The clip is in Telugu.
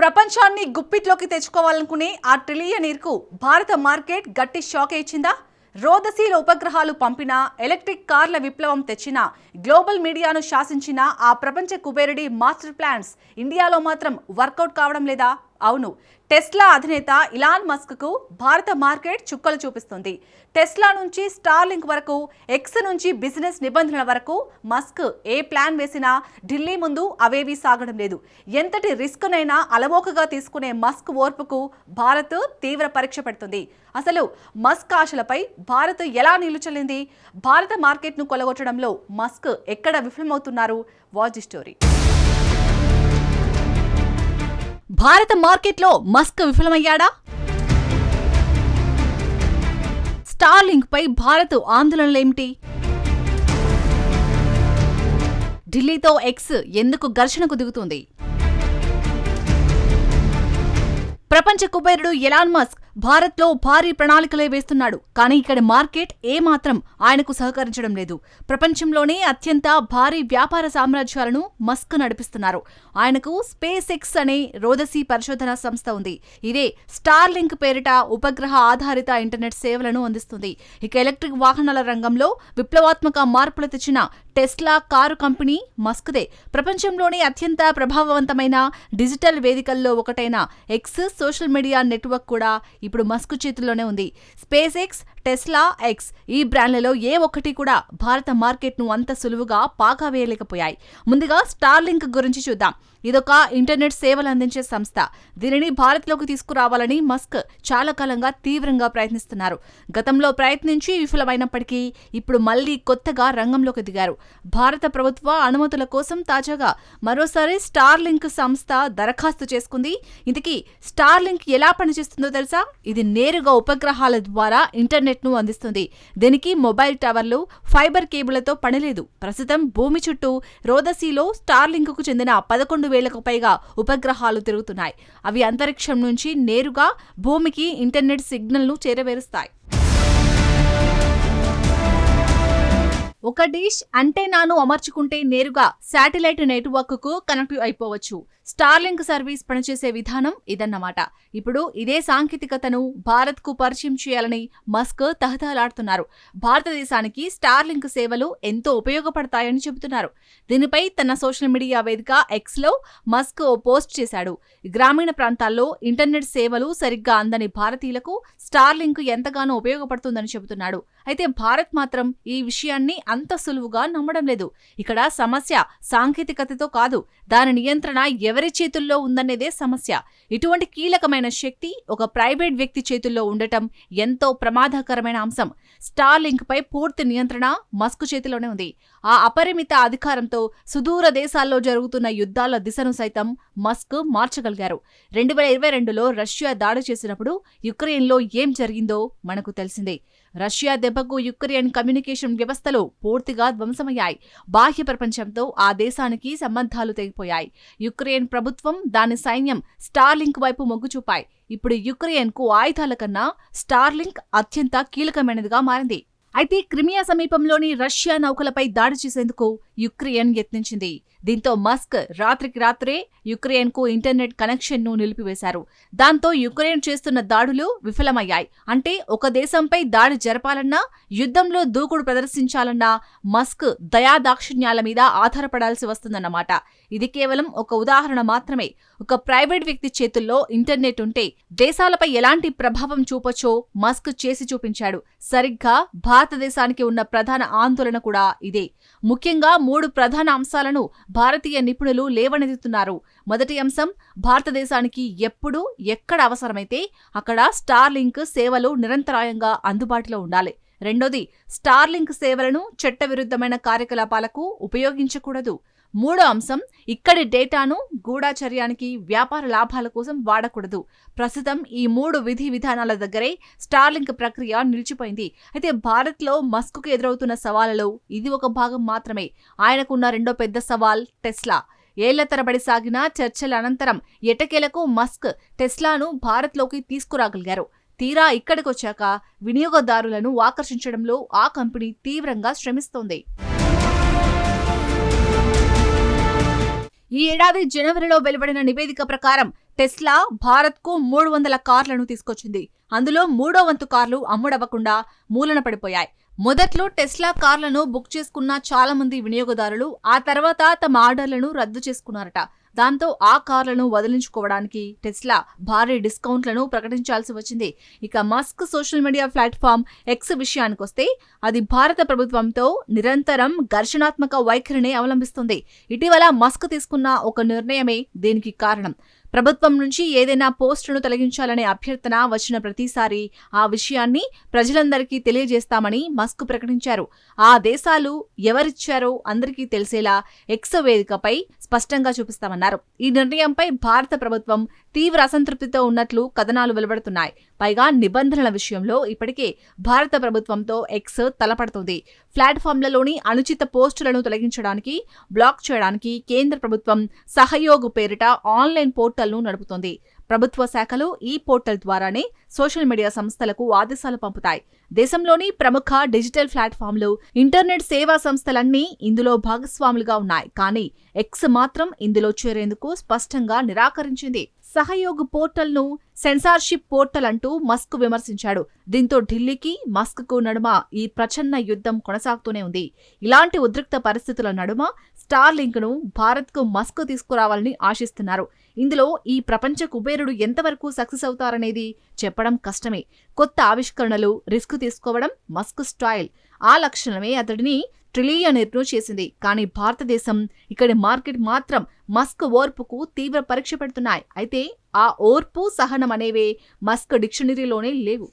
ప్రపంచాన్ని గుప్పిట్లోకి తెచ్చుకోవాలనుకునే ఆ ట్రిలియనీర్కు భారత మార్కెట్ గట్టి షాక్ ఇచ్చిందా? రోదసీల ఉపగ్రహాలు పంపిన, ఎలక్ట్రిక్ కార్ల విప్లవం తెచ్చిన, గ్లోబల్ మీడియాను శాసించిన ఆ ప్రపంచ కుబేరుడి మాస్టర్ ప్లాన్స్ ఇండియాలో మాత్రం వర్కౌట్ కావడం లేదా? అవును, టెస్లా అధినేత ఇలాన్ మస్క్కు భారత మార్కెట్ చుక్కలు చూపిస్తుంది. టెస్లా నుంచి స్టార్లింక్ వరకు, ఎక్స్ నుంచి బిజినెస్ నిబంధనల వరకు మస్క్ ఏ ప్లాన్ వేసినా ఢిల్లీ ముందు అవేవీ సాగడం లేదు. ఎంతటి రిస్క్నైనా అలవోకగా తీసుకునే మస్క్ ఓర్పుకు భారత్ తీవ్ర పరీక్ష పెడుతుంది. అసలు మస్క్ ఆశలపై భారత్ ఎలా నిలుచలింది? భారత మార్కెట్ను కొలగొట్టడంలో మస్క్ ఎక్కడ విఫలమవుతున్నారు? Watch the story. భారత మార్కెట్లో మస్క్ విఫలమయ్యాడా? స్టార్లింక్ పై భారత్ ఆందోళనలేమిటి? ఢిల్లీతో ఎక్స్ ఎందుకు ఘర్షణకు దిగుతుంది? ప్రపంచ కుబేరుడు ఎలాన్ మస్క్ భారత్లో భారీ ప్రణాళికలే వేస్తున్నాడు. కానీ ఇక్కడి మార్కెట్ ఏమాత్రం ఆయనకు సహకరించడం లేదు. ప్రపంచంలోనే అత్యంత భారీ వ్యాపార సామ్రాజ్యాలను మస్క్ నడిపిస్తున్నారు. ఆయనకు స్పేస్ ఎక్స్ అనే రోదసీ పరిశోధన సంస్థ ఉంది. ఇదే స్టార్లింక్ పేరిట ఉపగ్రహ ఆధారిత ఇంటర్నెట్ సేవలను అందిస్తుంది. ఇక ఎలక్ట్రిక్ వాహనాల రంగంలో విప్లవాత్మక మార్పులు తెచ్చిన టెస్లా కారు కంపెనీ మస్క్దే. ప్రపంచంలోనే అత్యంత ప్రభావవంతమైన డిజిటల్ వేదికల్లో ఒకటైన ఎక్స్ సోషల్ మీడియా నెట్వర్క్ కూడా ఇప్పుడు మస్క్ చేతుల్లోనే ఉంది. స్పేస్ ఎక్స్, టెస్లా, ఎక్స్ ఈ బ్రాండ్లలో ఏ ఒక్కటి కూడా భారత మార్కెట్ను అంత సులువుగా పాగా వేయలేకపోయాయి. ముందుగా స్టార్లింక్ గురించి చూద్దాం. ఇదొక ఇంటర్నెట్ సేవలు అందించే సంస్థ. దీనిని భారత్లోకి తీసుకురావాలని మస్క్ చాలా కాలంగా తీవ్రంగా ప్రయత్నిస్తున్నారు. గతంలో ప్రయత్నించి విఫలమైనప్పటికీ ఇప్పుడు మళ్లీ కొత్తగా రంగంలోకి దిగారు. భారత ప్రభుత్వ అనుమతుల కోసం తాజాగా మరోసారి స్టార్లింక్ సంస్థ దరఖాస్తు చేసుకుంది. ఇంతకీ స్టార్లింక్ ఎలా పనిచేస్తుందో తెలుసా? ఇది నేరుగా ఉపగ్రహాల ద్వారా ఇంటర్నెట్ ను అందిస్తుంది. దీనికి మొబైల్ టవర్లు, ఫైబర్ కేబుళ్లతో పనిలేదు. ప్రస్తుతం భూమి చుట్టూ రోదసీలో స్టార్లింక్ కు చెందిన 11,000కు పైగా ఉపగ్రహాలు తిరుగుతున్నాయి. అవి అంతరిక్షం నుంచి నేరుగా భూమికి ఇంటర్నెట్ సిగ్నల్ ను చేరవేరుస్తాయి. ఒక డిష్ యాంటెన్నాను అమర్చుకుంటే నేరుగా శాటిలైట్ నెట్వర్క్ కు కనెక్ట్ అయిపోవచ్చు. స్టార్లింక్ సర్వీస్ పనిచేసే విధానం ఇదన్నమాట. ఇప్పుడు ఇదే సాంకేతికతను భారత్ కు పరిచయం చేయాలని మస్క్ తహతహలాడుతున్నారు. భారతదేశానికి స్టార్లింక్ సేవలు ఎంతో ఉపయోగపడతాయని చెబుతున్నారు. దీనిపై తన సోషల్ మీడియా వేదిక ఎక్స్ లో మస్క్ ఓ పోస్ట్ చేశాడు. గ్రామీణ ప్రాంతాల్లో ఇంటర్నెట్ సేవలు సరిగ్గా అందని భారతీయులకు స్టార్లింక్ ఎంతగానో ఉపయోగపడుతుందని చెబుతున్నాడు. అయితే భారత్ మాత్రం ఈ విషయాన్ని అంత సులువుగా నమ్మడం లేదు. ఇక్కడ సమస్య సాంకేతికతతో కాదు, దాని నియంత్రణ ఎవరి చేతుల్లో ఉందనేదే సమస్య. ఇటువంటి కీలకమైన శక్తి ఒక ప్రైవేట్ వ్యక్తి చేతుల్లో ఉండటం ఎంతో ప్రమాదకరమైన అంశం. స్టార్లింక్ పై పూర్తి నియంత్రణ మస్క్ చేతిలోనే ఉంది. ఆ అపరిమిత అధికారంతో సుదూర దేశాల్లో జరుగుతున్న యుద్ధాల దిశను సైతం మస్క్ మార్చగలిగారు. 2022లో రష్యా దాడి చేసినప్పుడు యుక్రెయిన్లో ఏం జరిగిందో మనకు తెలిసిందే. రష్యా దెబ్బకు యుక్రెయిన్ కమ్యూనికేషన్ వ్యవస్థలు పూర్తిగా ధ్వంసమయ్యాయి. బాహ్య ప్రపంచంతో ఆ దేశానికి సంబంధాలు తెగిపోయాయి. యుక్రెయిన్ ప్రభుత్వం, దాని సైన్యం స్టార్లింక్ వైపు మొగ్గు చూపాయి. ఇప్పుడు యుక్రెయిన్ కు ఆయుధాల కన్నా స్టార్లింక్ అత్యంత కీలకమైనదిగా మారింది. అయితే క్రిమియా సమీపంలోని రష్యా నౌకలపై దాడి చేసేందుకు యుక్రెయిన్ యత్నించింది. దీంతో మస్క్ రాత్రికి రాత్రే యుక్రెయిన్ కు ఇంటర్నెట్ కనెక్షన్ ను నిలిపివేశారు. దాంతో యుక్రెయిన్ చేస్తున్న దాడులు విఫలమయ్యాయి. అంటే ఒక దేశంపై దాడి జరపాలన్నా, యుద్ధంలో దూకుడు ప్రదర్శించాలన్నా మస్క్ దయాదాక్షిణ్యాల మీద ఆధారపడాల్సి వస్తుందన్నమాట. ఇది కేవలం ఒక ఉదాహరణ మాత్రమే. ఒక ప్రైవేట్ వ్యక్తి చేతుల్లో ఇంటర్నెట్ ఉంటే దేశాలపై ఎలాంటి ప్రభావం చూపొచ్చో మస్క్ చేసి చూపించాడు. సరిగ్గా భారతదేశానికి ఉన్న ప్రధాన ఆందోళన కూడా ఇదే. ముఖ్యంగా 3 ప్రధాన అంశాలను భారతీయ నిపుణులు లేవనెత్తుతున్నారు. మొదటి అంశం, భారతదేశానికి ఎప్పుడు ఎక్కడ అవసరమైతే అక్కడ స్టార్లింక్ సేవలు నిరంతరాయంగా అందుబాటులో ఉండాలి. రెండోది, స్టార్లింక్ సేవలను చట్టవిరుద్ధమైన కార్యకలాపాలకు ఉపయోగించకూడదు. మూడో అంశం, ఇక్కడి డేటాను గూఢచర్యానికి, వ్యాపార లాభాల కోసం వాడకూడదు. ప్రస్తుతం ఈ 3 విధి విధానాల దగ్గరే స్టార్లింక్ ప్రక్రియ నిలిచిపోయింది. అయితే భారత్లో మస్క్కు ఎదురవుతున్న సవాళ్లలో ఇది ఒక భాగం మాత్రమే. ఆయనకున్న రెండో పెద్ద సవాల్ టెస్లా. ఏళ్ల తరబడి సాగిన చర్చల అనంతరం ఎట్టకేలకు మస్క్ టెస్లాను భారత్లోకి తీసుకురాగలిగారు. తీరా ఇక్కడికొచ్చాక వినియోగదారులను ఆకర్షించడంలో ఆ కంపెనీ తీవ్రంగా శ్రమిస్తోంది. ఈ ఏడాది జనవరిలో వెలువడిన నివేదిక ప్రకారం టెస్లా భారత్కు 300 కార్లను తీసుకొచ్చింది. అందులో 3వ వంతు కార్లు అమ్ముడవ్వకుండా మూలన పడిపోయాయి. మొదట్లో టెస్లా కార్లను బుక్ చేసుకున్న చాలా మంది వినియోగదారులు ఆ తర్వాత తమ ఆర్డర్లను రద్దు చేసుకున్నారట. దాంతో ఆ కార్లను వదిలించుకోవడానికి టెస్లా భారీ డిస్కౌంట్లను ప్రకటించాల్సి వచ్చింది. ఇక Musk social media platform X విషయానికొస్తే అది భారత ప్రభుత్వంతో నిరంతరం ఘర్షణాత్మక వైఖరిని అవలంబిస్తుంది. ఇటీవల మస్క్ తీసుకున్న ఒక నిర్ణయమే దీనికి కారణం. ప్రభుత్వం నుంచి ఏదైనా పోస్టును తొలగించాలనే అభ్యర్థన వచ్చిన ప్రతిసారి ఆ విషయాన్ని ప్రజలందరికీ తెలియజేస్తామని మస్క్ ప్రకటించారు. ఆ దేశాలు ఎవరిచ్చారో అందరికీ తెలిసేలా ఎక్స్ వేదికపై స్పష్టంగా చూపిస్తామన్నారు. ఈ నిర్ణయంపై భారత ప్రభుత్వం తీవ్ర అసంతృప్తితో ఉన్నట్లు కథనాలు వెలువడుతున్నాయి. పైగా నిబంధనల విషయంలో ఇప్పటికే భారత ప్రభుత్వంతో ఎక్స్ తలపడుతుంది. ప్లాట్ఫామ్లలోని అనుచిత పోస్టులను తొలగించడానికి, బ్లాక్ చేయడానికి కేంద్ర ప్రభుత్వం సహయోగ్ పేరిట ఆన్లైన్ పోర్టల్ను నడుపుతోంది. ప్రభుత్వ శాఖలు ఈ పోర్టల్ ద్వారానే సోషల్ మీడియా సంస్థలకు ఆదేశాలు పంపుతాయి. దేశంలోని ప్రముఖ డిజిటల్ ప్లాట్ఫామ్లు, ఇంటర్నెట్ సేవా సంస్థలన్నీ ఇందులో భాగస్వాములుగా ఉన్నాయి. కానీ ఎక్స్ మాత్రం ఇందులో చేరేందుకు స్పష్టంగా నిరాకరించింది. సహయోగ్ పోర్టల్ను సెన్సార్షిప్ పోర్టల్ అంటూ మస్క్ విమర్శించాడు. దీంతో ఢిల్లీకి మస్క్కు నడుమ ఈ ప్రచన్న యుద్ధం కొనసాగుతూనే ఉంది. ఇలాంటి ఉద్రిక్త పరిస్థితుల నడుమ స్టార్లింక్ను భారత్కు మస్క్ తీసుకురావాలని ఆశిస్తున్నారు. ఇందులో ఈ ప్రపంచ కుబేరుడు ఎంతవరకు సక్సెస్ అవుతారనేది చెప్పడం కష్టమే. కొత్త ఆవిష్కరణలు, రిస్క్ తీసుకోవడం మస్క్ స్టైల్. ఆ లక్షణమే అతడిని ట్రిలియనీర్ను చేసింది. కానీ భారతదేశం, ఇక్కడి మార్కెట్ మాత్రం మస్క్ ఓర్పుకు తీవ్ర పరీక్ష పెడుతున్నాయి. అయితే ఆ ఓర్పు, సహనం అనేవే మస్క్ డిక్షనరీలోనే లేవు.